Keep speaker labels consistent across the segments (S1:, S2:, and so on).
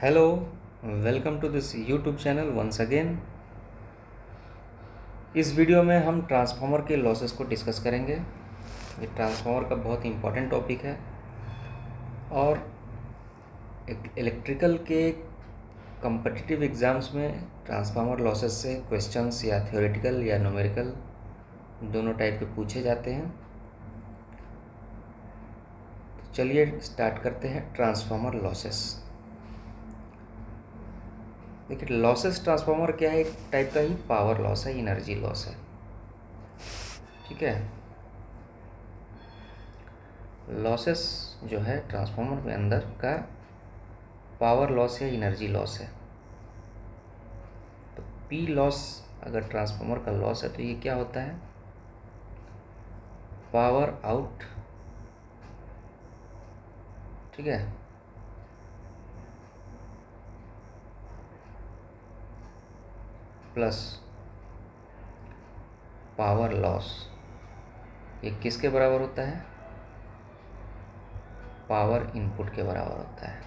S1: Hello, welcome to this YouTube channel once again. इस video में हम ट्रांसफार्मर के लॉसेस को डिस्कस करेंगे। ये ट्रांसफार्मर का बहुत इंपॉर्टेंट टॉपिक है और इलेक्ट्रिकल के कम्पिटिटिव एग्ज़ाम्स में ट्रांसफार्मर लॉसेस से क्वेश्चंस या थ्योरेटिकल या न्यूमेरिकल दोनों टाइप के पूछे जाते हैं। तो चलिए स्टार्ट करते हैं ट्रांसफार्मर लॉसेस। देखिए, लॉसेस ट्रांसफार्मर क्या है, एक टाइप का ही पावर लॉस है, एनर्जी लॉस है। ठीक है, लॉसेस जो है ट्रांसफार्मर के अंदर का पावर लॉस या एनर्जी लॉस है। तो पी लॉस अगर ट्रांसफार्मर का लॉस है तो ये क्या होता है, पावर आउट। ठीक है, प्लस पावर लॉस, ये किसके बराबर होता है, पावर इनपुट के बराबर होता है।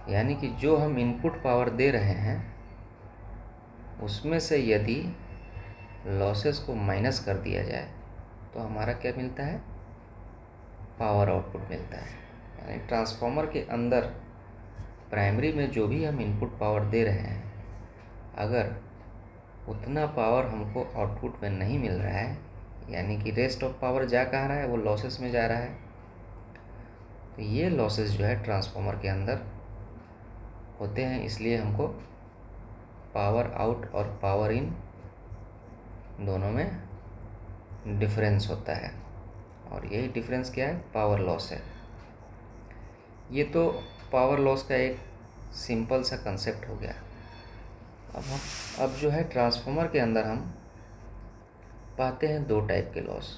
S1: यानी कि जो हम इनपुट पावर दे रहे हैं उसमें से यदि लॉसेस को माइनस कर दिया जाए तो हमारा क्या मिलता है, पावर आउटपुट मिलता है। यानी ट्रांसफार्मर के अंदर प्राइमरी में जो भी हम इनपुट पावर दे रहे हैं, अगर उतना पावर हमको आउटपुट में नहीं मिल रहा है, यानी कि रेस्ट ऑफ पावर जा कहाँ रहा है, वो लॉसेस में जा रहा है। तो ये लॉसेस जो है ट्रांसफार्मर के अंदर होते हैं, इसलिए हमको पावर आउट और पावर इन दोनों में डिफरेंस होता है, और यही डिफरेंस क्या है, पावर लॉस है। ये तो पावर लॉस का एक सिंपल सा कंसेप्ट हो गया। अब जो है ट्रांसफार्मर के अंदर हम पाते हैं दो टाइप के loss.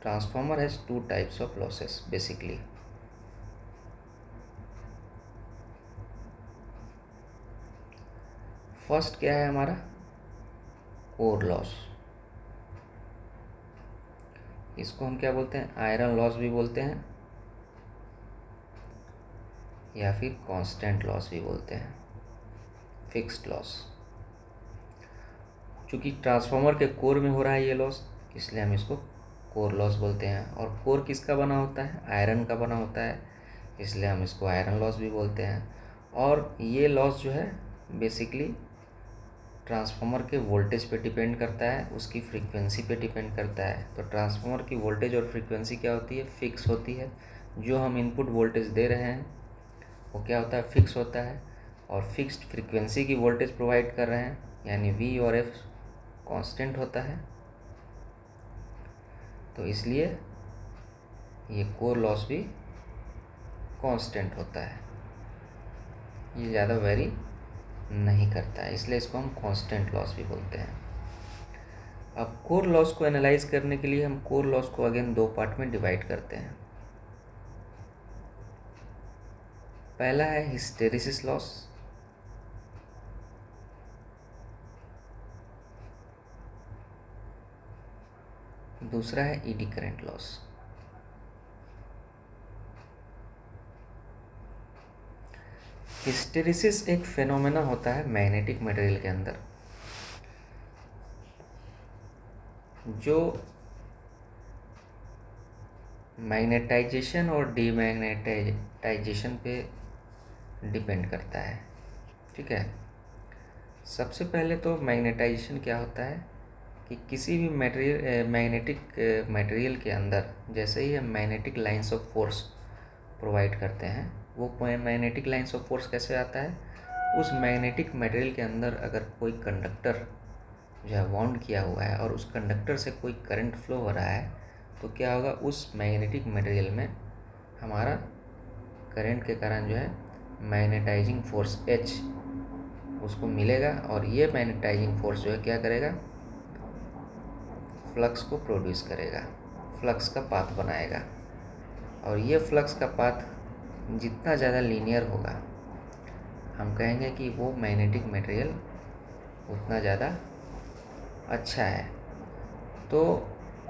S1: Transformer has two types of losses basically. First क्या है हमारा, कोर लॉस। इसको हम क्या बोलते हैं, आयरन लॉस भी बोलते हैं या फिर कांस्टेंट लॉस भी बोलते हैं, फिक्स्ड लॉस। चूँकि ट्रांसफार्मर के कोर में हो रहा है ये लॉस, इसलिए हम इसको कोर लॉस बोलते हैं। और कोर किसका बना होता है, आयरन का बना होता है, इसलिए हम इसको आयरन लॉस भी बोलते हैं। और ये लॉस जो है बेसिकली ट्रांसफार्मर के वोल्टेज पे डिपेंड करता है, उसकी फ्रीक्वेंसी पे डिपेंड करता है। तो ट्रांसफार्मर की वोल्टेज और फ्रीक्वेंसी क्या होती है, फिक्स होती है। जो हम इनपुट वोल्टेज दे रहे हैं वो क्या होता है, फिक्स होता है, और फिक्स्ड फ्रीक्वेंसी की वोल्टेज प्रोवाइड कर रहे हैं, यानी वी और एफ कांस्टेंट होता है। तो इसलिए ये कोर लॉस भी कांस्टेंट होता है, ये ज़्यादा वेरी नहीं करता है, इसलिए इसको हम कांस्टेंट लॉस भी बोलते हैं। अब कोर लॉस को एनालाइज करने के लिए हम कोर लॉस को अगेन दो पार्ट में डिवाइड करते हैं। पहला है हिस्टेरिसिस लॉस, दूसरा है ईडी करंट लॉस। हिस्टेरिसिस एक फेनोमेना होता है मैग्नेटिक मटेरियल के अंदर, जो मैग्नेटाइजेशन और डीमैग्नेटाइजेशन पे डिपेंड करता है। ठीक है, सबसे पहले तो मैग्नेटाइजेशन क्या होता है कि किसी भी मैग्नेटिक मटेरियल के अंदर जैसे ही हम magnetic lines of force provide करते हैं, वो मैग्नेटिक लाइंस ऑफ फोर्स कैसे आता है, उस मैग्नेटिक मटेरियल के अंदर अगर कोई कंडक्टर जो है वाउंड किया हुआ है और उस कंडक्टर से कोई करंट फ्लो हो रहा है, तो क्या होगा, उस मैग्नेटिक मटेरियल में हमारा करंट के कारण जो है मैग्नेटाइजिंग फोर्स H उसको मिलेगा, और ये मैग्नेटाइजिंग फोर्स जो है क्या करेगा, फ्लक्स को प्रोड्यूस करेगा, फ्लक्स का पाथ बनाएगा। और ये फ्लक्स का पाथ जितना ज़्यादा लीनियर होगा, हम कहेंगे कि वो मैग्नेटिक मटेरियल उतना ज़्यादा अच्छा है। तो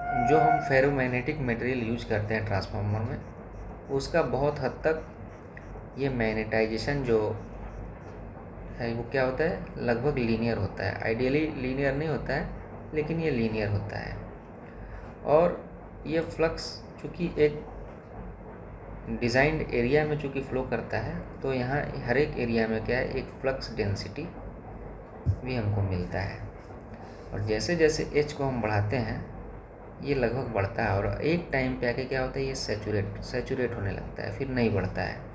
S1: जो हम फेरोमैग्नेटिक मटेरियल यूज करते हैं ट्रांसफार्मर में, उसका बहुत हद तक ये मैग्नेटाइजेशन जो है वो क्या होता है, लगभग लीनियर होता है। आइडियली लीनियर नहीं होता है, लेकिन ये लीनियर होता है। और ये फ्लक्स चूँकि एक डिज़ाइंड एरिया में चूँकि फ़्लो करता है, तो यहाँ हर एक एरिया में क्या है, एक फ्लक्स डेंसिटी भी हमको मिलता है। और जैसे जैसे एच को हम बढ़ाते हैं, ये लगभग बढ़ता है, और एक टाइम पे आके क्या होता है, ये सैचुरेट होने लगता है, फिर नहीं बढ़ता है।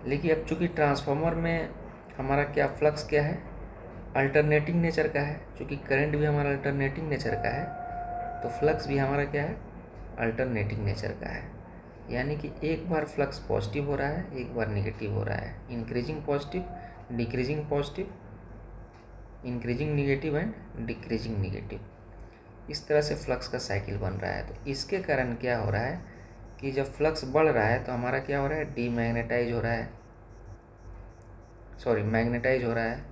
S1: लेकिन अब चूँकि ट्रांसफार्मर में हमारा क्या फ्लक्स क्या है, अल्टरनेटिंग नेचर का है। चूँकि करंट भी हमारा अल्टरनेटिंग नेचर का है, तो फ्लक्स भी हमारा क्या है, अल्टरनेटिंग नेचर का है। यानी कि एक बार फ्लक्स पॉजिटिव हो रहा है, एक बार नेगेटिव हो रहा है, increasing positive, decreasing positive, increasing negative and decreasing negative. इस तरह से फ्लक्स का साइकिल बन रहा है। तो इसके कारण क्या हो रहा है कि जब फ्लक्स बढ़ रहा है तो हमारा क्या हो रहा है, डीमैग्नेटाइज हो रहा है, मैग्नेटाइज हो रहा है।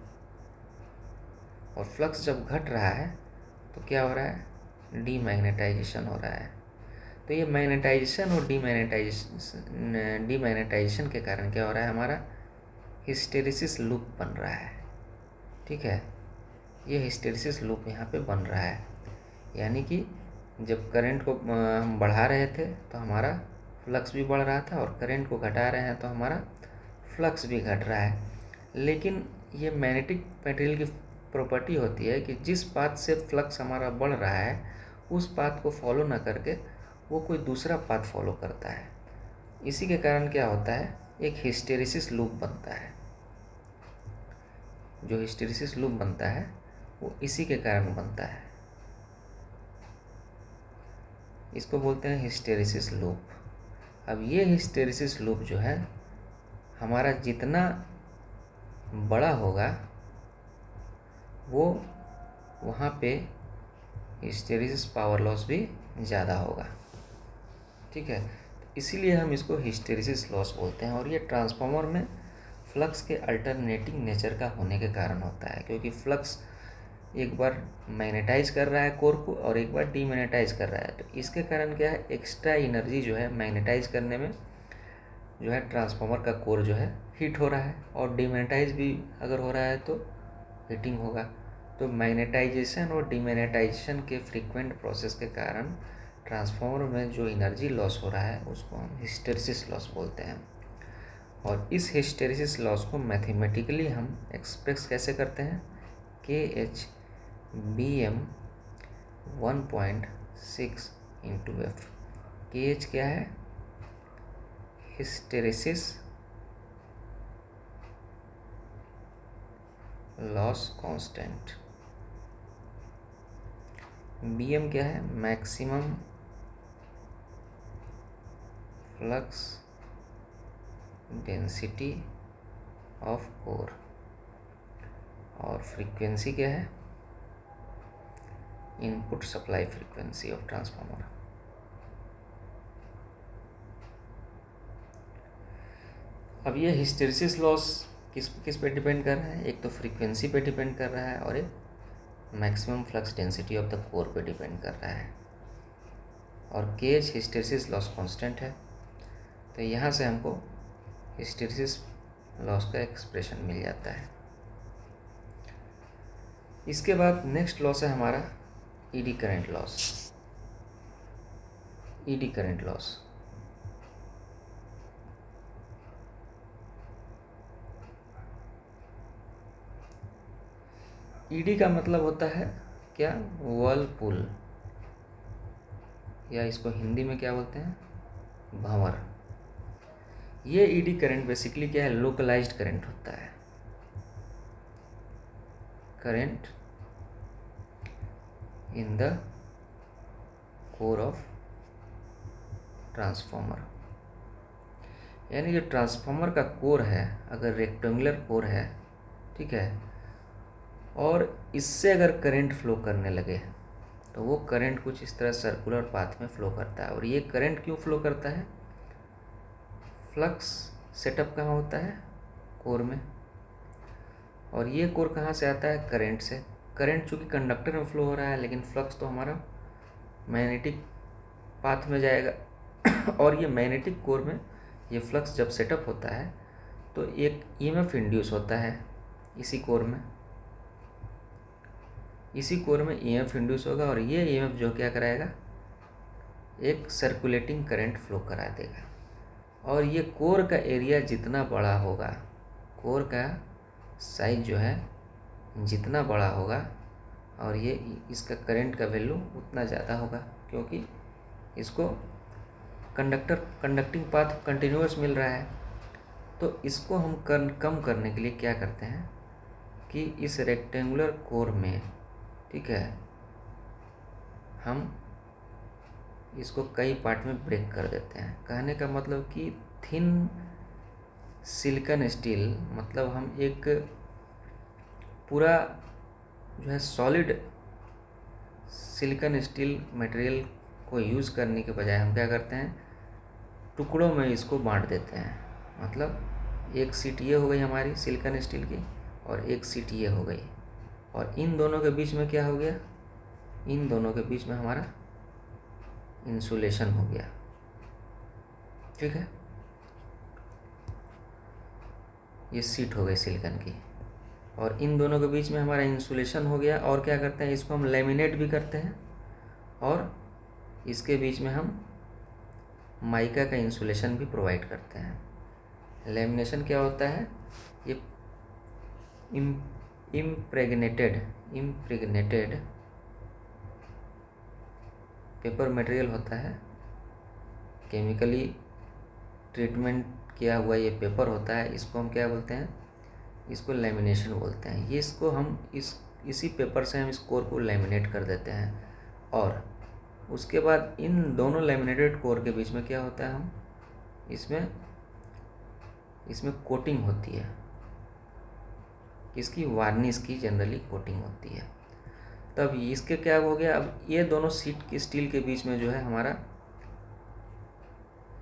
S1: और फ्लक्स जब घट रहा है तो क्या हो रहा है, डीमैग्नेटाइजेशन हो रहा है। तो ये मैग्नेटाइजेशन और डीमैग्नेटाइजेशन के कारण क्या हो रहा है, हमारा हिस्टेरिसिस लूप बन रहा है। ठीक है, ये हिस्टेरिसिस लूप यहाँ पे बन रहा है। यानी कि जब करंट को हम बढ़ा रहे थे तो हमारा फ्लक्स भी बढ़ रहा था, और करंट को घटा रहे हैं तो हमारा फ्लक्स भी घट रहा है। लेकिन ये मैग्नेटिक मटेरियल की प्रॉपर्टी होती है कि जिस पाथ से फ्लक्स हमारा बढ़ रहा है, उस पाथ को फॉलो ना करके वो कोई दूसरा पाथ फॉलो करता है। इसी के कारण क्या होता है, एक हिस्टेरिसिस लूप बनता है। जो हिस्टेरिसिस लूप बनता है वो इसी के कारण बनता है, इसको बोलते हैं हिस्टेरिसिस लूप। अब ये हिस्टेरिसिस लूप जो है, हमारा जितना बड़ा होगा वो वहाँ पे हिस्टेरिसिस पावर लॉस भी ज़्यादा होगा। ठीक है, इसीलिए हम इसको हिस्टेरिसिस लॉस बोलते हैं। और ये ट्रांसफार्मर में फ्लक्स के अल्टरनेटिंग नेचर का होने के कारण होता है, क्योंकि फ्लक्स एक बार मैग्नेटाइज कर रहा है कोर को और एक बार डीमैग्नेटाइज कर रहा है। तो इसके कारण क्या है, एक्स्ट्रा एनर्जी जो है मैग्नेटाइज करने में जो है ट्रांसफार्मर का कोर जो है हीट हो रहा है, और डीमैग्नेटाइज भी अगर हो रहा है तो हीटिंग होगा। तो मैग्नेटाइजेशन और डीमैग्नेटाइजेशन के फ्रीक्वेंट प्रोसेस के कारण ट्रांसफार्मर में जो एनर्जी लॉस हो रहा है उसको हम हिस्टेरिसिस लॉस बोलते हैं। और इस हिस्टेरिसिस लॉस को मैथमेटिकली हम एक्सप्रेस कैसे करते हैं, KH/BM 1.6 इंटू एफ। KH क्या है, हिस्टेरिसिस लॉस कांस्टेंट। BM क्या है, maximum flux density of core. और फ्रीक्वेंसी क्या है, input supply frequency of transformer. अब ये हिस्टेरिसिस लॉस किस पे डिपेंड कर रहा है, एक तो फ्रीक्वेंसी पे डिपेंड कर रहा है, और एक maximum flux density of the core पे डिपेंड कर रहा है। और KH हिस्टेरिसिस लॉस कांस्टेंट है, तो यहाँ से हमको हिस्टेरिसिस लॉस का एक्सप्रेशन मिल जाता है। इसके बाद नेक्स्ट लॉस है हमारा eddy current loss. Eddy current loss ED का मतलब होता है क्या, व्हर्लपूल, या इसको हिंदी में क्या बोलते हैं, भंवर। ये ईडी करंट बेसिकली क्या है, लोकलाइज्ड करंट होता है। Current in the core of transformer. यानी जो ट्रांसफार्मर का कोर है, अगर रेक्टेंगुलर कोर है, ठीक है, और इससे अगर करंट फ्लो करने लगे तो वो करंट कुछ इस तरह सर्कुलर पाथ में फ्लो करता है। और ये करंट क्यों फ्लो करता है, फ्लक्स सेटअप कहाँ होता है, कोर में, और ये कोर कहाँ से आता है, करंट से। करंट चूँकि कंडक्टर में फ्लो हो रहा है, लेकिन फ्लक्स तो हमारा मैग्नेटिक पाथ में जाएगा और ये मैग्नेटिक कोर में ये फ्लक्स जब सेटअप होता है तो एक ईएमएफ इंड्यूस होता है इसी कोर में ईएमएफ इंड्यूस होगा और ये ईएमएफ जो क्या कराएगा, एक सर्कुलेटिंग करंट फ्लो करा देगा। और ये कोर का एरिया जितना बड़ा होगा, कोर का साइज जो है जितना बड़ा होगा और ये इसका करंट का वैल्यू उतना ज़्यादा होगा, क्योंकि इसको कंडक्टिंग पाथ कंटिन्यूअस मिल रहा है। तो इसको हम कम करने के लिए क्या करते हैं कि इस रेक्टेंगुलर कोर में, ठीक है, हम इसको कई पार्ट में ब्रेक कर देते हैं। कहने का मतलब कि थिन सिलिकॉन स्टील, मतलब हम एक पूरा जो है सॉलिड सिलिकॉन स्टील मटेरियल को यूज़ करने के बजाय हम क्या करते हैं, टुकड़ों में इसको बांट देते हैं। मतलब एक सीट ये हो गई हमारी सिलिकॉन स्टील की और एक सीट ये हो गई, और इन दोनों के बीच में क्या हो गया, इन दोनों के बीच में हमारा इंसुलेशन हो गया। ठीक है, ये सीट हो गई सिलिकॉन की और इन दोनों के बीच में हमारा इंसुलेशन हो गया। और क्या करते हैं, इसको हम लेमिनेट भी करते हैं और इसके बीच में हम माइका का इंसुलेशन भी प्रोवाइड करते हैं। लेमिनेशन क्या होता है, ये इम्प्रेग्नेटेड पेपर मटेरियल होता है, केमिकली ट्रीटमेंट किया हुआ ये पेपर होता है। इसको हम क्या बोलते हैं, इसको लेमिनेशन बोलते हैं। ये इसको हम इसी पेपर से हम इस कोर को लेमिनेट कर देते हैं और उसके बाद इन दोनों लेमिनेटेड कोर के बीच में क्या होता है, हम इसमें कोटिंग होती है, इसकी वार्निश की जनरली कोटिंग होती है। तब इसके क्या हो गया, अब ये दोनों सीट की स्टील के बीच में जो है हमारा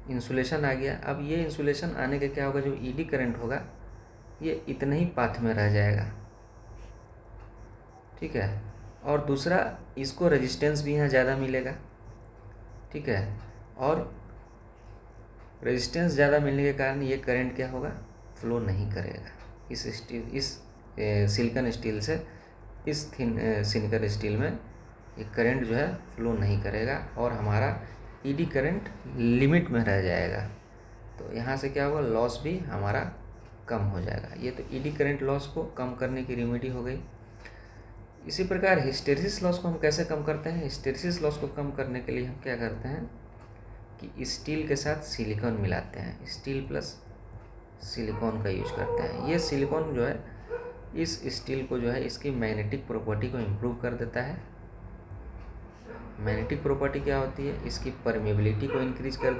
S1: इंसुलेशन आ गया। अब ये इंसुलेशन आने के क्या होगा, जो ईडी करंट होगा ये इतने ही पाथ में रह जाएगा। ठीक है, और दूसरा इसको रेजिस्टेंस भी यहाँ ज़्यादा मिलेगा। ठीक है, और रेजिस्टेंस ज़्यादा मिलने के कारण ये करंट क्या होगा, फ्लो नहीं करेगा इस सिलिकॉन स्टील से इस थिन सिलिकॉन स्टील में ये करंट जो है फ्लो नहीं करेगा और हमारा ईडी करंट लिमिट में रह जाएगा। तो यहाँ से क्या होगा, लॉस भी हमारा कम हो जाएगा। ये तो ईडी करंट लॉस को कम करने की रेमेडी हो गई। इसी प्रकार हिस्टेरिसिस लॉस को हम कैसे कम करते हैं, हिस्टेरिसिस लॉस को कम करने के लिए हम क्या करते हैं कि स्टील के साथ सिलिकॉन मिलाते हैं, स्टील प्लस सिलिकॉन का यूज करते हैं। ये सिलिकॉन जो है इस स्टील को जो है इसकी मैग्नेटिक प्रॉपर्टी को इम्प्रूव कर देता है। मैग्नेटिक प्रॉपर्टी क्या होती है, इसकी परमेबिलिटी को इंक्रीज कर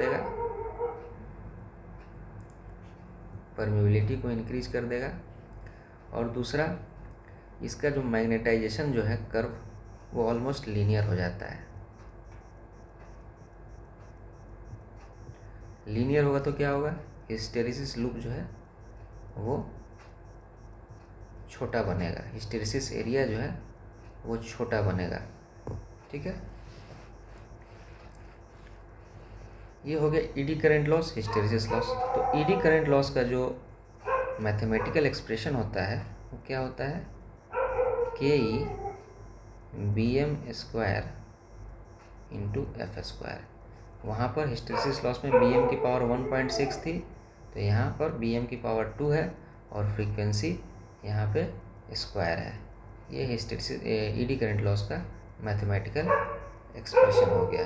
S1: देगा, और दूसरा इसका जो मैग्नेटाइजेशन जो है कर्व वो ऑलमोस्ट लीनियर हो जाता है। लीनियर होगा तो क्या होगा, हिस्टेरिसिस लूप जो है वो छोटा बनेगा, हिस्टेरिसिस एरिया जो है वो छोटा बनेगा। ठीक है, ये हो गया eddy current loss, hysteresis loss. तो ईडी करंट लॉस का जो मैथमेटिकल एक्सप्रेशन होता है वो क्या होता है, KE BM² इंटू F²। वहाँ पर हिस्टेरिसिस लॉस में BM की पावर 1.6 थी, तो यहाँ पर BM की पावर 2 है और फ्रीक्वेंसी यहाँ पे स्क्वायर है। ये हिस्टेरिसिस ईडी करंट लॉस का मैथमेटिकल एक्सप्रेशन हो गया।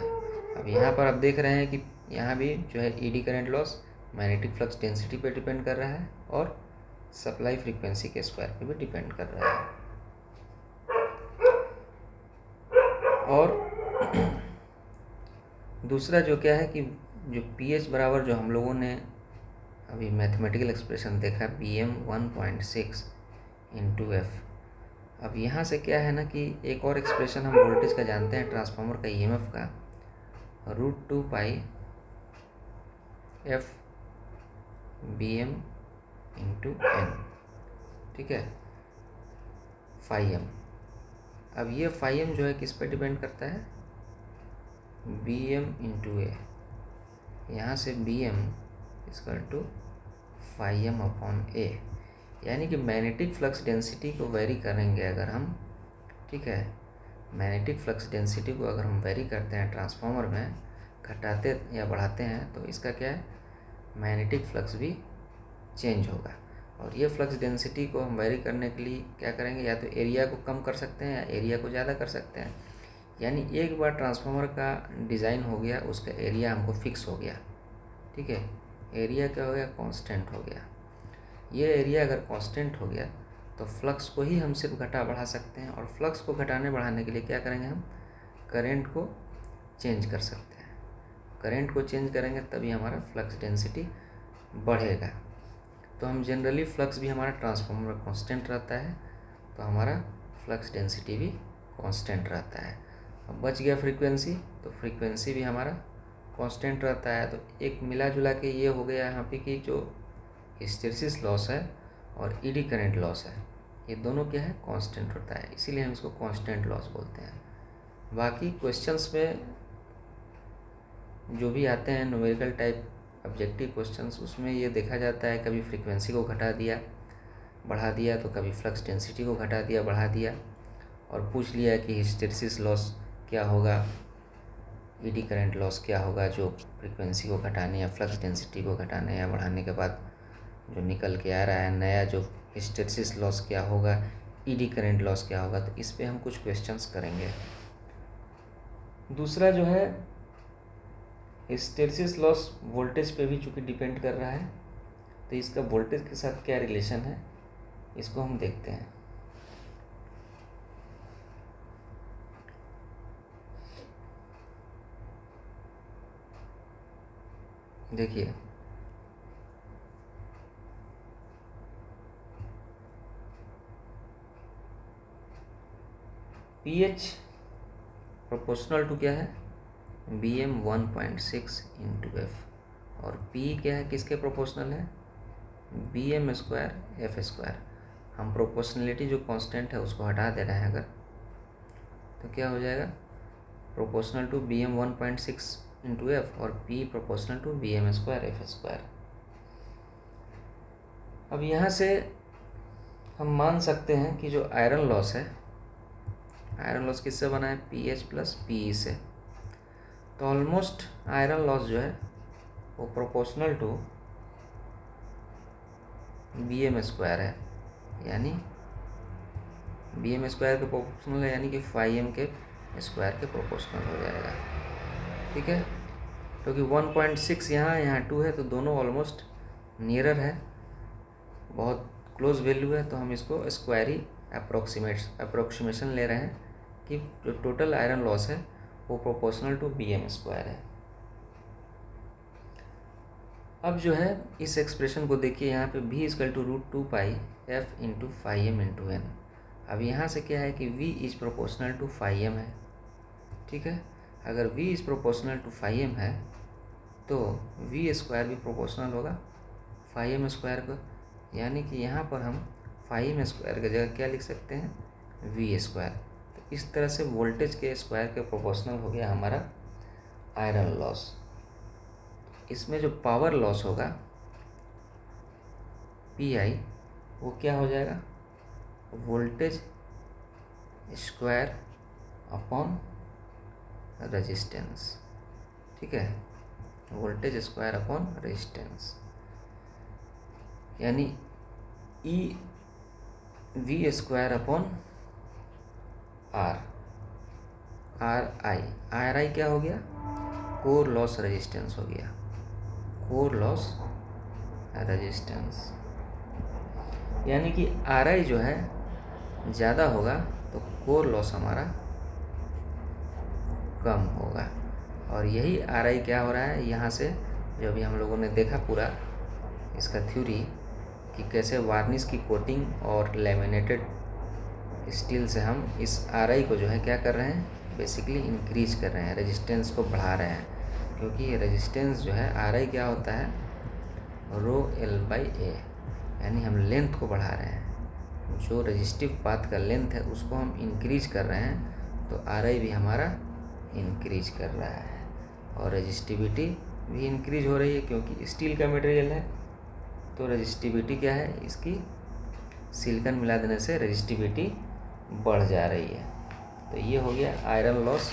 S1: अब यहाँ पर आप देख रहे हैं कि यहाँ भी जो है eddy current loss magnetic flux density पे डिपेंड कर रहा है और सप्लाई फ्रीक्वेंसी के स्क्वायर पे भी डिपेंड कर रहा है। और दूसरा जो क्या है कि जो pH बराबर जो हम लोगों ने अभी मैथमेटिकल एक्सप्रेशन देखा BM 1.6 इंटू F। अब यहाँ से क्या है ना कि एक और एक्सप्रेशन हम वोल्टेज का जानते हैं, ट्रांसफार्मर का EMF का, √2π F BM इंटू N। ठीक है, φm। अब ये φm जो है किस पे डिपेंड करता है, बी एम इंटू ए, यहाँ से B m equal to phi m upon a, यानी कि मैग्नेटिक फ्लक्स डेंसिटी को वेरी करेंगे अगर हम, ठीक है, मैग्नेटिक फ्लक्स डेंसिटी को अगर हम वेरी करते हैं ट्रांसफार्मर में, घटाते या बढ़ाते हैं, तो इसका क्या है, मैग्नेटिक फ्लक्स भी चेंज होगा। और ये फ्लक्स डेंसिटी को हम वेरी करने के लिए क्या करेंगे, या तो एरिया को कम कर सकते हैं या एरिया को ज़्यादा कर सकते हैं। यानी एक बार ट्रांसफार्मर का डिज़ाइन हो गया, उसका एरिया हमको फिक्स हो गया, ठीक है, एरिया क्या हो गया, कांस्टेंट हो गया। ये एरिया अगर कांस्टेंट हो गया तो फ्लक्स को ही हम सिर्फ घटा बढ़ा सकते हैं, और फ्लक्स को घटाने बढ़ाने के लिए क्या करेंगे, हम करंट को चेंज कर सकते हैं। करंट को चेंज करेंगे तभी हमारा फ्लक्स डेंसिटी बढ़ेगा। तो हम जनरली फ्लक्स भी हमारा ट्रांसफार्मर में कांस्टेंट रहता है, तो हमारा फ्लक्स डेंसिटी भी कांस्टेंट रहता है। अब बच गया फ्रीक्वेंसी, तो फ्रीक्वेंसी भी हमारा कांस्टेंट रहता है। तो एक मिला जुला के ये हो गया यहाँ पे कि जो हिस्टैरिसीस लॉस है और ईडी करंट लॉस है, ये दोनों क्या है, कांस्टेंट होता है, इसीलिए हम इसको कांस्टेंट लॉस बोलते हैं। बाकी क्वेश्चंस में जो भी आते हैं न्यूमेरिकल टाइप ऑब्जेक्टिव क्वेश्चंस, उसमें ये देखा जाता है कभी फ्रीक्वेंसी को घटा दिया बढ़ा दिया, तो कभी फ्लक्स डेंसिटी को घटा दिया बढ़ा दिया, और पूछ लिया कि हिस्टैरिसीस लॉस क्या होगा, ईडी करंट लॉस क्या होगा जो फ्रीक्वेंसी को घटाने या फ्लक्स डेंसिटी को घटाने या बढ़ाने के बाद जो निकल के आ रहा है नया, जो हिस्टैरिसीस लॉस क्या होगा, ईडी करंट लॉस क्या होगा। तो इस पे हम कुछ क्वेश्चंस करेंगे। दूसरा जो है हिस्टैरिसीस लॉस वोल्टेज पे भी चूँकि डिपेंड कर रहा है, तो इसका वोल्टेज के साथ क्या रिलेशन है, इसको हम देखते हैं। देखिए, पीएच प्रोपोर्शनल टू क्या है, बी एम 1.6 इंटू एफ, और पी क्या है, किसके प्रोपोर्शनल है, B M square F square. हम प्रोपोर्शनलिटी जो कांस्टेंट है उसको हटा दे रहे हैं अगर, तो क्या हो जाएगा, proportional to B M 1.6 into F, और P proportional to B M square F square. अब यहाँ से हम मान सकते हैं कि जो आयरन लॉस है, आयरन लॉस किससे बना है, P h plus P e से। तो ऑलमोस्ट आयरन लॉस जो है वो proportional to B M square है, यानी बी एम स्क्वायर के प्रोपोर्शनल है, यानी कि फाई एम के स्क्वायर के प्रोपोर्शनल हो जाएगा, ठीक है। क्योंकि 1.6 यहाँ 2 है, तो दोनों ऑलमोस्ट नियरर है, बहुत क्लोज वैल्यू है, तो हम इसको स्क्वायर ही अप्रोक्सीमेशन ले रहे हैं कि जो टोटल आयरन लॉस है वो proportional to B M square है। अब जो है इस एक्सप्रेशन को देखिए, यहाँ पे v equal to √2 pi F into phi M into N. अब यहाँ से क्या है कि v is proportional to phi M है, ठीक है। अगर v is proportional to phi M है तो v स्क्वायर भी प्रोपोर्शनल होगा फाई एम स्क्वायर को, यानी कि यहाँ पर हम फाई एम स्क्वायर की जगह क्या लिख सकते हैं, v स्क्वायर। तो इस तरह से वोल्टेज के स्क्वायर के प्रोपोर्शनल हो गया हमारा आयरन लॉस। इसमें जो पावर लॉस होगा पी आई, वो क्या हो जाएगा, वोल्टेज स्क्वायर अपॉन रेजिस्टेंस, ठीक है, वोल्टेज स्क्वायर अपॉन रेजिस्टेंस, यानी E V square upon R, R I क्या हो गया, कोर लॉस रेजिस्टेंस हो गया, कोर लॉस रेजिस्टेंस। यानी कि आर आई जो है ज़्यादा होगा तो कोर लॉस हमारा कम होगा। और यही आर आई क्या हो रहा है, यहाँ से जो अभी हम लोगों ने देखा पूरा इसका थ्योरी कि कैसे वार्निश की कोटिंग और लेमिनेटेड स्टील से हम इस आर आई को जो है क्या कर रहे हैं, बेसिकली इंक्रीज कर रहे हैं, रेजिस्टेंस को बढ़ा रहे हैं। क्योंकि ये रेजिस्टेंस जो है आर आई क्या होता है, रो एल बाई ए, यानी हम लेंथ को बढ़ा रहे हैं, जो रेजिस्टिव पाथ का लेंथ है उसको हम इंक्रीज कर रहे हैं, तो आर आई भी हमारा इंक्रीज कर रहा है। और रेजिस्टिविटी भी इंक्रीज हो रही है क्योंकि स्टील का मटेरियल है, तो रेजिस्टिविटी क्या है इसकी, सिलिकॉन मिला देने से रेजिस्टिविटी बढ़ जा रही है। तो ये हो गया आयरन लॉस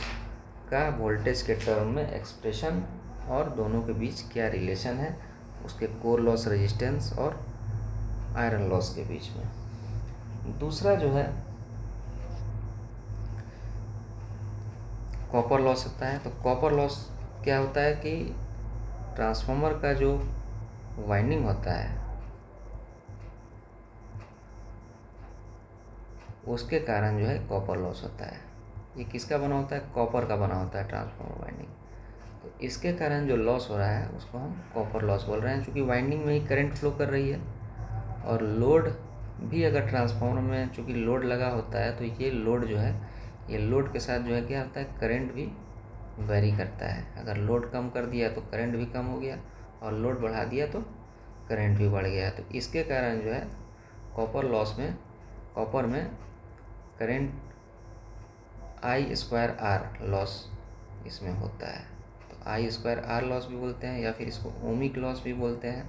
S1: का वोल्टेज के टर्म में एक्सप्रेशन और दोनों के बीच क्या रिलेशन है उसके कोर लॉस रेजिस्टेंस और आयरन लॉस के बीच में। दूसरा जो है कॉपर लॉस होता है। तो कॉपर लॉस क्या होता है कि ट्रांसफार्मर का जो वाइंडिंग होता है उसके कारण जो है कॉपर लॉस होता है। ये किसका बना होता है, कॉपर का बना होता है ट्रांसफार्मर वाइंडिंग। तो इसके कारण जो लॉस हो रहा है उसको हम कॉपर लॉस बोल रहे हैं, क्योंकि वाइंडिंग में ही करंट फ्लो कर रही है और लोड भी अगर ट्रांसफार्मर में चूँकि लोड लगा होता है तो ये लोड जो है, ये लोड के साथ जो है क्या होता है, करंट भी वेरी करता है। अगर लोड कम कर दिया तो करंट भी कम हो गया और लोड बढ़ा दिया तो करंट भी बढ़ गया। तो इसके कारण जो है कॉपर लॉस में, कॉपर में करंट I²R लॉस इसमें होता है। तो I²R लॉस भी बोलते हैं या फिर इसको ओमिक लॉस भी बोलते हैं,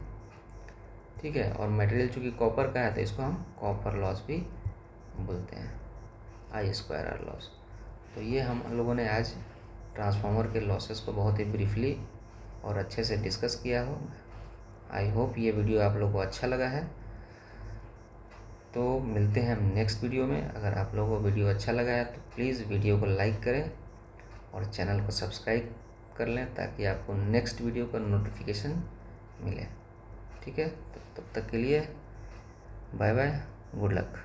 S1: ठीक है। और मटेरियल चूँकि कॉपर का है तो इसको हम कॉपर लॉस भी बोलते हैं, I²R लॉस। तो ये हम लोगों ने आज ट्रांसफार्मर के लॉसेस को बहुत ही ब्रीफली और अच्छे से डिस्कस किया हो। आई होप ये वीडियो आप लोगों को अच्छा लगा है। तो मिलते हैं हम नेक्स्ट वीडियो में। अगर आप लोगों को वीडियो अच्छा लगा है तो प्लीज़ वीडियो को लाइक करें और चैनल को सब्सक्राइब कर लें ताकि आपको नेक्स्ट वीडियो का नोटिफिकेशन मिले, ठीक है। तो तब तक के लिए बाय बाय, गुड लक।